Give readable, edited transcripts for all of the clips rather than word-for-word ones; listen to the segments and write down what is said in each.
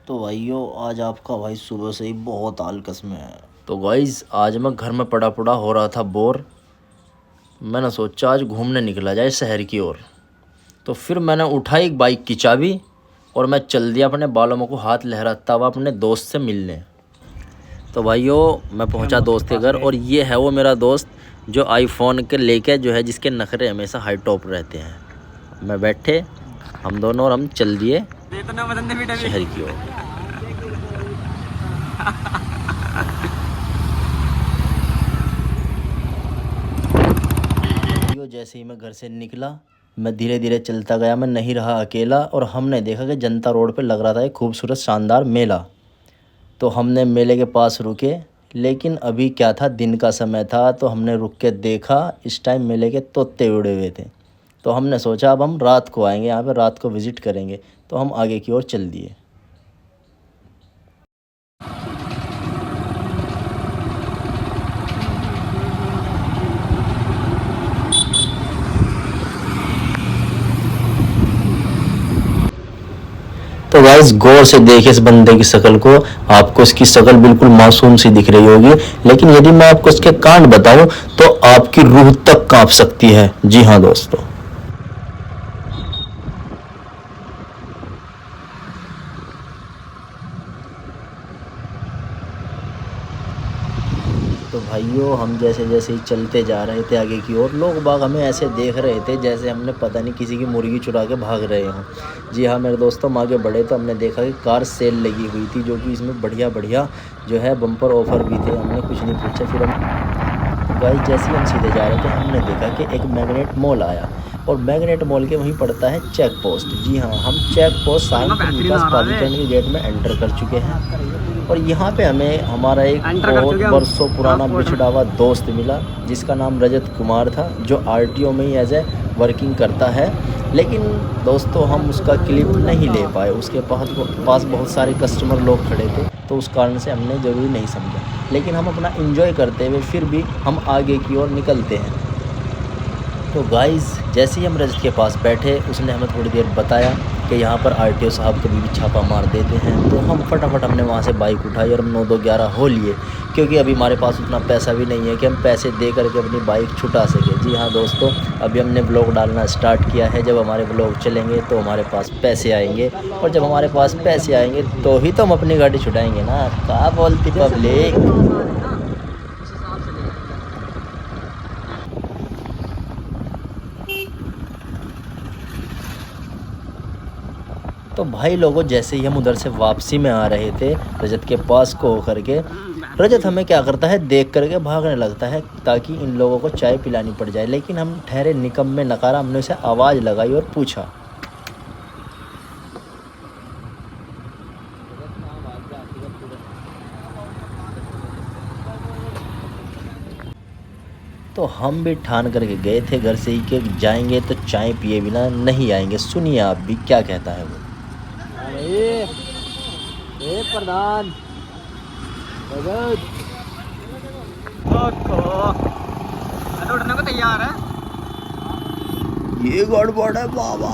तो भाइयों आज आपका भाई सुबह से ही बहुत आलकस में है। तो गाइस आज मैं घर में पड़ा पड़ा हो रहा था बोर। मैंने सोचा आज घूमने निकला जाए शहर की ओर। तो फिर मैंने उठाई एक बाइक की चाबी और मैं चल दिया अपने बालों को हाथ लहराता हुआ अपने दोस्त से मिलने। तो भाइयों मैं पहुंचा दोस्त के घर और ये है वो मेरा दोस्त जो आईफोन के लेके जो है जिसके नखरे हमेशा हाई टॉप रहते हैं। मैं बैठे हम दोनों और हम चल दिए शहर की ओर। जैसे ही मैं घर से निकला मैं धीरे धीरे चलता गया। मैं नहीं रहा अकेला और हमने देखा कि जनता रोड पे लग रहा था एक खूबसूरत शानदार मेला। तो हमने मेले के पास रुके, लेकिन अभी क्या था, दिन का समय था। तो हमने रुक के देखा, इस टाइम मेले के तोते उड़े हुए थे। तो हमने सोचा अब हम रात को आएंगे, यहाँ पे रात को विज़िट करेंगे। तो हम आगे की ओर चल दिए। तो गाइस गौर से देखिए इस बंदे की शक्ल को। आपको इसकी शक्ल बिल्कुल मासूम सी दिख रही होगी, लेकिन यदि मैं आपको इसके कांड बताऊं तो आपकी रूह तक कांप सकती है। जी हाँ दोस्तों। तो भाइयों हम जैसे जैसे ही चलते जा रहे थे आगे की ओर, लोग बाग हमें ऐसे देख रहे थे जैसे हमने पता नहीं किसी की मुर्गी चुरा के भाग रहे हों। जी हाँ मेरे दोस्तों, हम आगे बढ़े तो हमने देखा कि कार सेल लगी हुई थी, जो कि इसमें बढ़िया बढ़िया जो है बम्पर ऑफर भी थे। हमने कुछ नहीं पूछा, फिर हम गाइस जैसे ही हम सीधे जा रहे थे हमने देखा कि एक मैग्नेट मॉल आया और मैग्नेट मॉल के वहीं पड़ता है चेक पोस्ट। जी हाँ, हम चेक पोस्ट सारंगपुर विकास प्राधिकरण के गेट में एंटर कर चुके हैं और यहाँ पे हमें हमारा एक बहुत बरसों पुराना बिछड़ा हुआ दोस्त मिला जिसका नाम रजत कुमार था, जो आरटीओ में ही एज ए वर्किंग करता है। लेकिन दोस्तों हम उसका क्लिप नहीं ले पाए, उसके पास बहुत सारे कस्टमर लोग खड़े थे, तो उस कारण से हमने ज़रूरी नहीं समझा। लेकिन हम अपना एंजॉय करते हुए फिर भी हम आगे की ओर निकलते हैं। तो गाइस जैसे ही हम रजत के पास बैठे, उसने हमें थोड़ी देर बताया कि यहाँ पर आरटीओ साहब कभी भी छापा मार देते हैं। तो हम फटाफट हमने वहाँ से बाइक उठाई और हम 9-2-11 हो लिए, क्योंकि अभी हमारे पास उतना पैसा भी नहीं है कि हम पैसे दे करके अपनी बाइक छुटा सके। जी हाँ दोस्तों, अभी हमने ब्लॉग डालना स्टार्ट किया है। जब हमारे ब्लॉग चलेंगे तो हमारे पास पैसे आएंगे, और जब हमारे पास पैसे आएंगे तो ही तो हम अपनी गाड़ी छुटाएंगे ना। क्या बोलती पब्लिक। तो भाई लोगों जैसे ही हम उधर से वापसी में आ रहे थे रजत के पास को होकर के, रजत हमें क्या करता है, देख करके भागने लगता है ताकि इन लोगों को चाय पिलानी पड़ जाए। लेकिन हम ठहरे निकम्मे नकारा, हमने उसे आवाज़ लगाई और पूछा। तो हम भी ठान करके गए थे घर से ही कि जाएंगे तो चाय पिए बिना नहीं आएंगे। सुनिए आप भी क्या कहता है वो। प्रधान उठने को तैयार है, ये गड़बड़ है बाबा।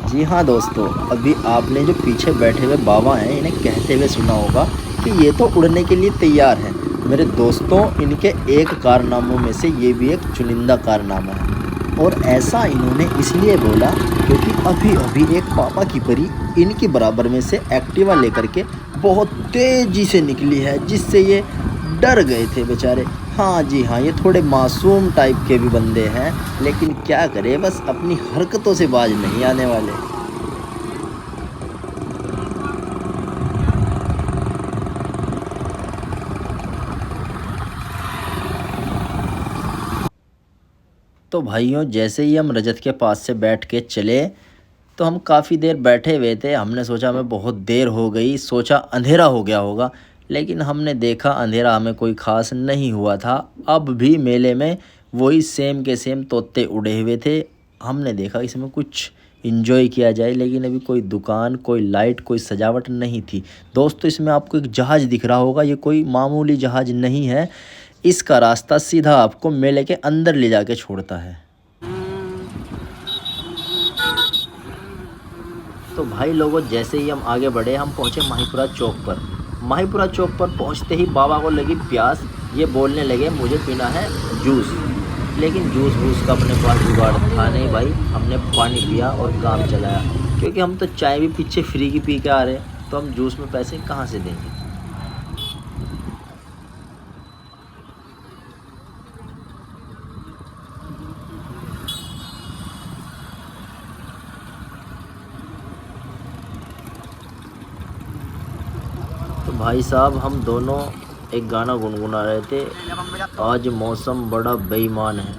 जी हाँ दोस्तों, अभी आपने जो पीछे बैठे हुए बाबा हैं इन्हें कहते हुए सुना होगा कि ये तो उड़ने के लिए तैयार हैं। मेरे दोस्तों, इनके एक कारनामों में से ये भी एक चुनिंदा कारनामा है, और ऐसा इन्होंने इसलिए बोला क्योंकि अभी अभी एक पापा की परी इनकी बराबर में से एक्टिवा लेकर के बहुत तेज़ी से निकली है, जिससे ये डर गए थे बेचारे। हाँ जी हाँ, ये थोड़े मासूम टाइप के भी बंदे हैं, लेकिन क्या करें, बस अपनी हरकतों से बाज नहीं आने वाले। तो भाइयों जैसे ही हम रजत के पास से बैठ के चले, तो हम काफ़ी देर बैठे हुए थे। हमने सोचा हमें बहुत देर हो गई, सोचा अंधेरा हो गया होगा, लेकिन हमने देखा अंधेरा हमें कोई ख़ास नहीं हुआ था। अब भी मेले में वही सेम के सेम तोते उड़े हुए थे। हमने देखा इसमें कुछ इंजॉय किया जाए, लेकिन अभी कोई दुकान, कोई लाइट, कोई सजावट नहीं थी। दोस्तों इसमें आपको एक जहाज़ दिख रहा होगा, ये कोई मामूली जहाज़ नहीं है। इसका रास्ता सीधा आपको मेले के अंदर ले जाके छोड़ता है। तो भाई लोगों जैसे ही हम आगे बढ़े हम पहुँचे माहीपुरा चौक पर। माहीपुरा चौक पर पहुँचते ही बाबा को लगी प्यास, ये बोलने लगे मुझे पीना है जूस। लेकिन जूस वूस का अपने पास जुगाड़ था नहीं भाई, हमने पानी पिया और काम चलाया, क्योंकि हम तो चाय भी पीछे फ्री की पी के आ रहे हैं, तो हम जूस में पैसे कहाँ से देंगे। तो भाई साहब हम दोनों एक गाना गुनगुना रहे थे, आज मौसम बड़ा बेईमान है।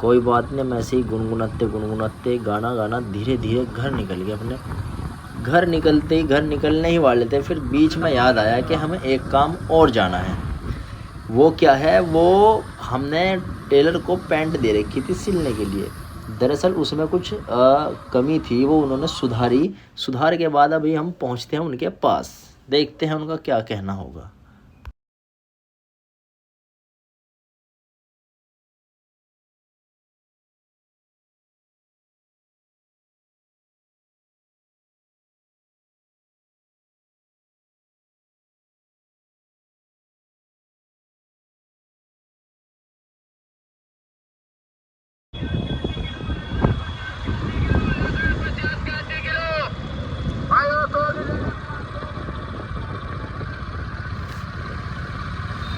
कोई बात नहीं, मैं ऐसे ही गुनगुनाते गुनगुनाते गाना गाना धीरे धीरे घर निकल गए अपने। घर निकलते ही, घर निकलने ही वाले थे, फिर बीच में याद आया कि हमें एक काम और जाना है। वो क्या है, वो हमने टेलर को पैंट दे रखी थी सिलने के लिए। दरअसल उसमें कुछ कमी थी, वो उन्होंने सुधारी। सुधार के बाद अभी हम पहुंचते हैं उनके पास, देखते हैं उनका क्या कहना होगा।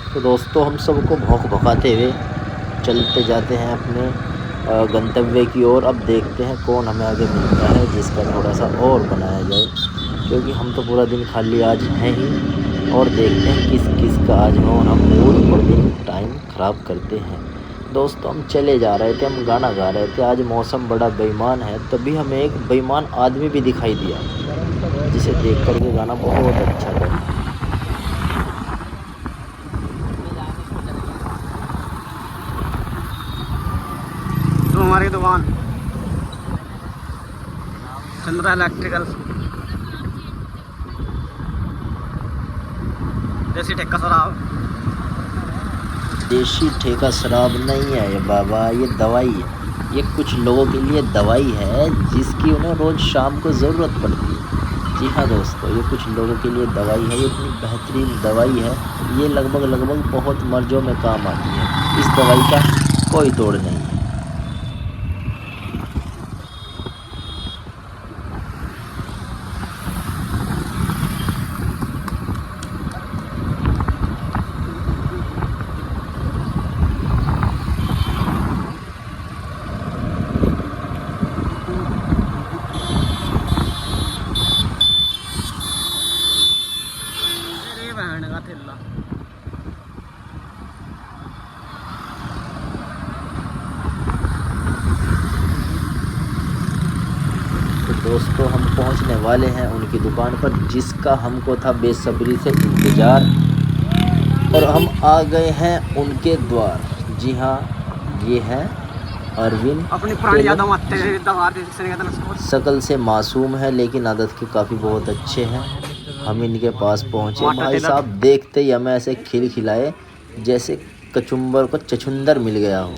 तो दोस्तों हम सबको भौंक भौंकाते हुए चलते जाते हैं अपने गंतव्य की ओर। अब देखते हैं कौन हमें आगे मिलता है जिसका थोड़ा सा और बनाया जाए, क्योंकि हम तो पूरा दिन खाली आज हैं ही। और देखते हैं किस किस का आज हो, हम पूरे दिन टाइम ख़राब करते हैं। दोस्तों हम चले जा रहे थे, हम गाना गा रहे थे, आज मौसम बड़ा बेईमान है। तभी हमें एक बेईमान आदमी भी दिखाई दिया, जिसे देख कर के गाना बहुत अच्छा लगा। तो हमारी दुकान चंद्रा इलेक्ट्रिकल, देसी ठेका शराब। देसी ठेका शराब नहीं है ये बाबा, ये दवाई है। ये कुछ लोगों के लिए दवाई है जिसकी उन्हें रोज़ शाम को ज़रूरत पड़ती है। जी हाँ दोस्तों, ये कुछ लोगों के लिए दवाई है, ये इतनी बेहतरीन दवाई है, ये लगभग बहुत मर्जों में काम आती है। इस दवाई का कोई तोड़ नहीं है। बहन का ठेला तो दोस्तों हम पहुंचने वाले हैं उनकी दुकान पर, जिसका हमको था बेसब्री से इंतज़ार, और हम आ गए हैं उनके द्वार। जी हाँ, ये है अरविंद। अपनी पुरानी यादों में शकल से मासूम है लेकिन आदत के काफ़ी बहुत अच्छे हैं। हम इनके पास पहुँचे, भाई साहब देखते ही हमें ऐसे खिलाए जैसे कचुम्बर को चचुंदर मिल गया हो।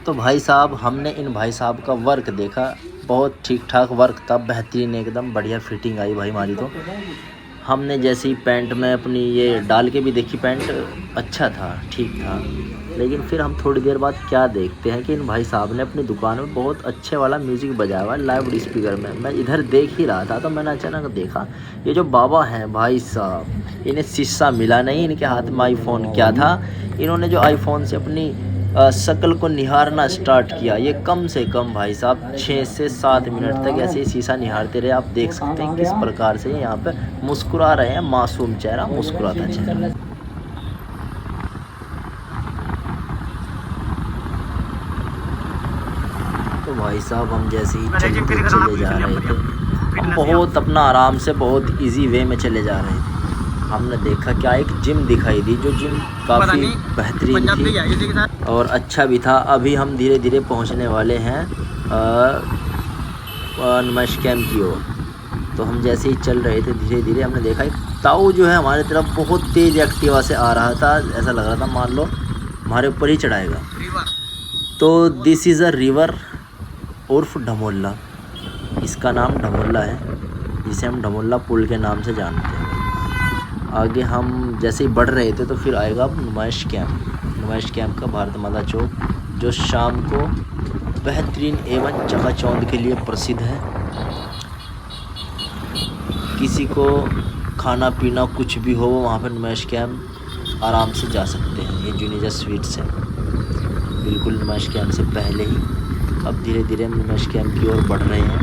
तो भाई साहब हमने इन भाई साहब का वर्क देखा, बहुत ठीक ठाक वर्क था, बेहतरीन एकदम बढ़िया फिटिंग आई भाई हमारी। तो हमने जैसे ही पैंट में अपनी ये डाल के भी देखी, पैंट अच्छा था, ठीक था। लेकिन फिर हम थोड़ी देर बाद क्या देखते हैं कि इन भाई साहब ने अपनी दुकान में बहुत अच्छे वाला म्यूज़िक बजाया हुआ लाउड स्पीकर में। मैं इधर देख ही रहा था तो मैंने अचानक देखा ये जो बाबा हैं भाई साहब, इन्हें शीशा मिला नहीं, इनके हाथ में आईफोन क्या था। इन्होंने जो आईफोन से अपनी शक्ल को निहारना स्टार्ट किया, ये कम से कम भाई साहब 6 से 7 मिनट तक ऐसे ही शीशा निहारते रहे। आप देख सकते हैं किस प्रकार से यहाँ पे मुस्कुरा रहे हैं, मासूम चेहरा, मुस्कुराता चेहरा। तो भाई साहब हम जैसे ही चले जा रहे थे, हम बहुत अपना आराम से बहुत इजी वे में चले जा रहे थे। हमने देखा क्या एक जिम दिखाई दी, जो जिम काफ़ी बेहतरीन थी और अच्छा भी था। अभी हम धीरे धीरे पहुंचने वाले हैं नुमाइश कैंप की ओर। तो हम जैसे ही चल रहे थे धीरे धीरे हमने देखा एक ताऊ जो है हमारे तरफ बहुत तेज़ एक्टिवा से आ रहा था, ऐसा लग रहा था मान लो हमारे ऊपर ही चढ़ाएगा। तो दिस इज़ अ रिवर उर्फ ढमोला, इसका नाम ढमोला है, जिसे हम ढमोला पुल के नाम से जानते हैं। आगे हम जैसे ही बढ़ रहे थे तो फिर आएगा नुमाइश कैंप का भारत माता चौक, जो शाम को बेहतरीन एवं चकाचौंध के लिए प्रसिद्ध है। किसी को खाना पीना कुछ भी हो वहाँ पर नुमाइश कैंप आराम से जा सकते हैं। ये जुनेजा स्वीट्स है बिल्कुल नुमाइश कैंप से पहले ही। अब धीरे धीरे हम नुमाइश कैंप की ओर बढ़ रहे हैं।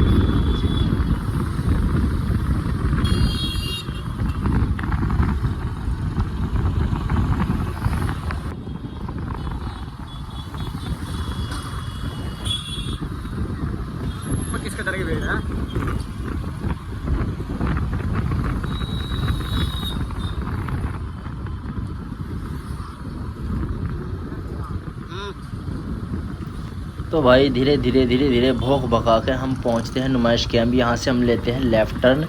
किसके तरह की भीड़ है? तो भाई धीरे धीरे भौंक भगा कर हम पहुंचते हैं नुमाइश कैंप। यहाँ से हम लेते हैं लेफ़्ट टर्न।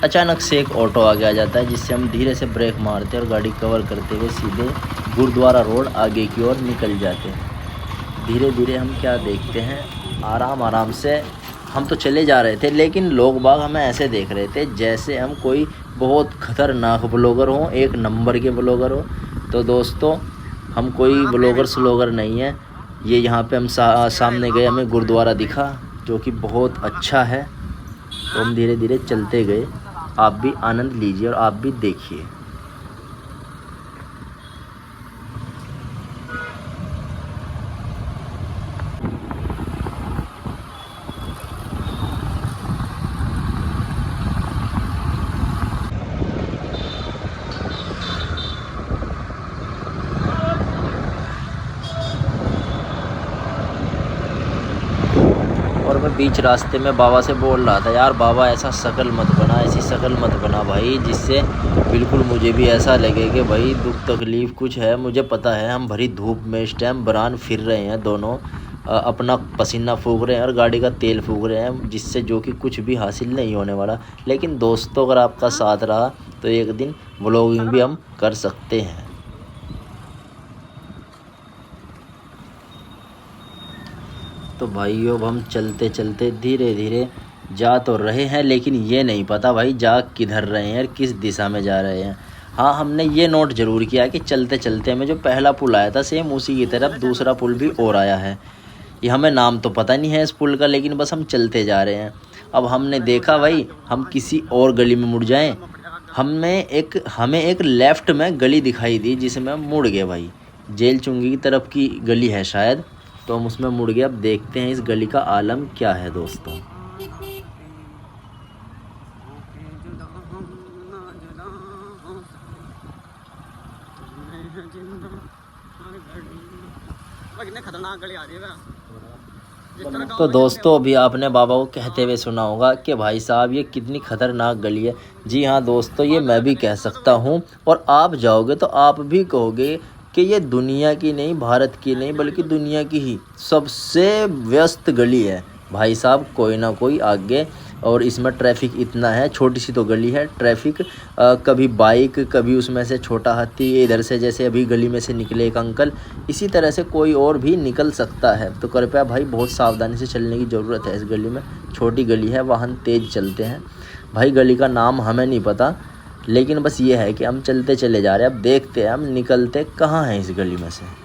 अचानक से एक ऑटो आगे आ जाता है, जिससे हम धीरे से ब्रेक मारते हैं और गाड़ी कवर करते हुए सीधे गुरुद्वारा रोड आगे की ओर निकल जाते हैं। धीरे धीरे हम क्या देखते हैं, आराम से हम तो चले जा रहे थे, लेकिन लोग बाग हमें ऐसे देख रहे थे जैसे हम कोई बहुत ख़तरनाक ब्लॉगर हों, एक नंबर के ब्लॉगर हो। तो दोस्तों हम कोई ब्लॉगर स्लॉगर नहीं है। ये यहाँ पे हम सामने गए, हमें गुरुद्वारा दिखा जो कि बहुत अच्छा है। तो हम धीरे धीरे चलते गए। आप भी आनंद लीजिए और आप भी देखिए। और मैं बीच रास्ते में बाबा से बोल रहा था, यार बाबा ऐसा शक्ल मत बना, ऐसी शक्ल मत बना भाई, जिससे बिल्कुल मुझे भी ऐसा लगे कि भाई दुख तकलीफ़ कुछ है। मुझे पता है हम भरी धूप में इस टाइम बरान फिर रहे हैं, दोनों अपना पसीना फूंक रहे हैं और गाड़ी का तेल फूंक रहे हैं, जिससे जो कि कुछ भी हासिल नहीं होने वाला। लेकिन दोस्तों अगर आपका साथ रहा तो एक दिन व्लॉगिंग भी हम कर सकते हैं। तो भाइयों अब हम चलते चलते धीरे धीरे जा तो रहे हैं, लेकिन ये नहीं पता भाई जा किधर रहे हैं और किस दिशा में जा रहे हैं। हाँ, हमने ये नोट ज़रूर किया कि चलते चलते हमें जो पहला पुल आया था सेम उसी की तरफ दूसरा पुल भी और आया है। ये हमें नाम तो पता नहीं है इस पुल का, लेकिन बस हम चलते जा रहे हैं। अब हमने देखा भाई हम किसी और गली में मुड़ जाएं। हमें एक लेफ़्ट में गली दिखाई दी जिसमें हम मुड़ गए भाई। जेल चुंगी की तरफ की गली है शायद, तो हम उसमें मुड़ गए। अब देखते हैं इस गली का आलम क्या है दोस्तों। कितने खतरनाक गली आ रही है। तो दोस्तों अभी आपने बाबा को कहते हुए सुना होगा कि भाई साहब ये कितनी खतरनाक गली है। जी हाँ दोस्तों, ये मैं भी कह सकता हूँ, और आप जाओगे तो आप भी कहोगे कि ये दुनिया की नहीं, भारत की नहीं, बल्कि दुनिया की ही सबसे व्यस्त गली है भाई साहब। कोई ना कोई आगे, और इसमें ट्रैफिक इतना है, छोटी सी तो गली है, ट्रैफिक कभी बाइक, कभी उसमें से छोटा हाथी, इधर से जैसे अभी गली में से निकले एक अंकल, इसी तरह से कोई और भी निकल सकता है। तो कृपया भाई बहुत सावधानी से चलने की ज़रूरत है इस गली में। छोटी गली है, वाहन तेज़ चलते हैं भाई। गली का नाम हमें नहीं पता, लेकिन बस ये है कि हम चलते चले जा रहे हैं। अब देखते हैं हम निकलते कहाँ हैं इस गली में से।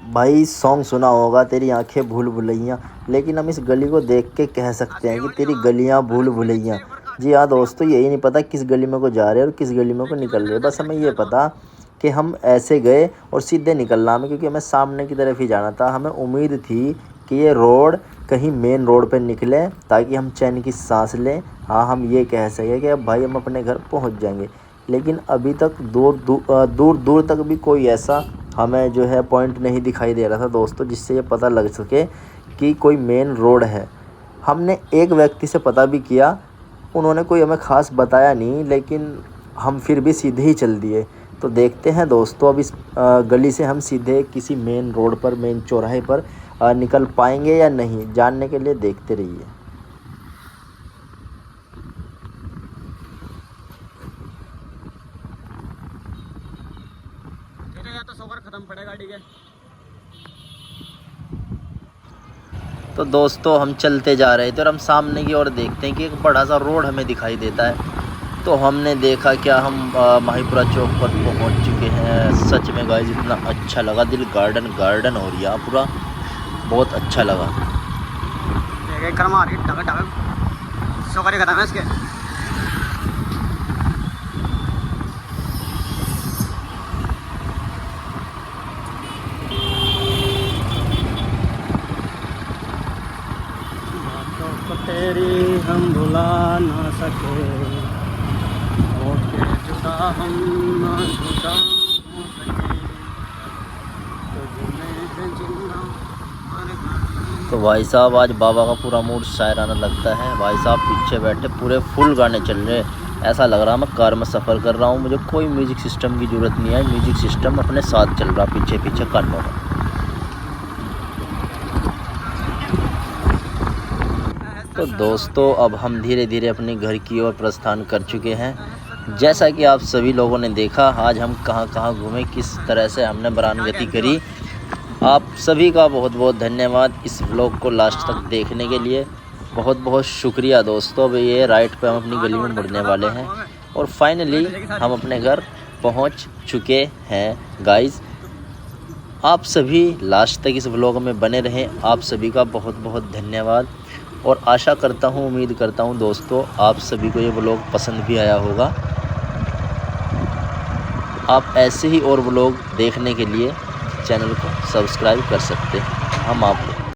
भाई सॉन्ग सुना होगा तेरी आंखें भूल भुलैया, लेकिन हम इस गली को देख के कह सकते हैं कि तेरी गलियां भूल भुलैया। जी हाँ दोस्तों, यही नहीं पता किस गली में को जा रहे हैं और किस गली में को निकल रहे हैं। बस हमें ये पता कि हम ऐसे गए और सीधे निकलना हमें, क्योंकि हमें सामने की तरफ ही जाना था। हमें उम्मीद थी कि ये रोड कहीं मेन रोड पर निकले ताकि हम चैन की सांस लें। हाँ, हम ये कह सकें कि अब भाई हम अपने घर पहुंच जाएंगे, लेकिन अभी तक दूर दूर तक भी कोई ऐसा हमें जो है पॉइंट नहीं दिखाई दे रहा था दोस्तों, जिससे ये पता लग सके कि कोई मेन रोड है। हमने एक व्यक्ति से पता भी किया, उन्होंने कोई हमें ख़ास बताया नहीं, लेकिन हम फिर भी सीधे ही चल दिए। तो देखते हैं दोस्तों अब इस गली से हम सीधे किसी मेन रोड पर, मेन चौराहे पर निकल पाएंगे या नहीं। जानने के लिए देखते रहिए। या तो सोकर खत्म पड़े गाड़ी के। तो दोस्तों हम चलते जा रहे थे और हम सामने की ओर देखते हैं कि एक बड़ा सा रोड हमें दिखाई देता है। तो हमने देखा क्या हम माहीपुरा चौक पर पहुंच चुके हैं। सच में गाइस इतना अच्छा लगा, दिल गार्डन हो रहा पूरा, बहुत अच्छा लगा। एक कर्म आ रही टक टक सोकर खत्म है इसके। तेरी हम भुला ना सके, होके जुदा हम ना जुदा हो सके, तुझमें है जीना। तो भाई साहब आज बाबा का पूरा मूड शायराना लगता है। भाई साहब पीछे बैठे पूरे फुल गाने चल रहे, ऐसा लग रहा मैं कार में सफ़र कर रहा हूँ। मुझे कोई म्यूजिक सिस्टम की ज़रूरत नहीं है, म्यूजिक सिस्टम अपने साथ चल रहा पीछे पीछे कानों में। तो दोस्तों अब हम धीरे धीरे अपने घर की ओर प्रस्थान कर चुके हैं। जैसा कि आप सभी लोगों ने देखा आज हम कहां कहां घूमे, किस तरह से हमने बरानगति करी। आप सभी का बहुत बहुत धन्यवाद इस व्लॉग को लास्ट तक देखने के लिए। बहुत बहुत शुक्रिया दोस्तों। अब ये राइट पे हम अपनी गली में मुड़ने वाले हैं और फाइनली हम अपने घर पहुंच चुके हैं गाइस। आप सभी लास्ट तक इस व्लॉग में बने रहें, आप सभी का बहुत बहुत धन्यवाद। और आशा करता हूँ, उम्मीद करता हूँ दोस्तों आप सभी को ये व्लॉग पसंद भी आया होगा। आप ऐसे ही और व्लॉग देखने के लिए चैनल को सब्सक्राइब कर सकते हैं। हम आपको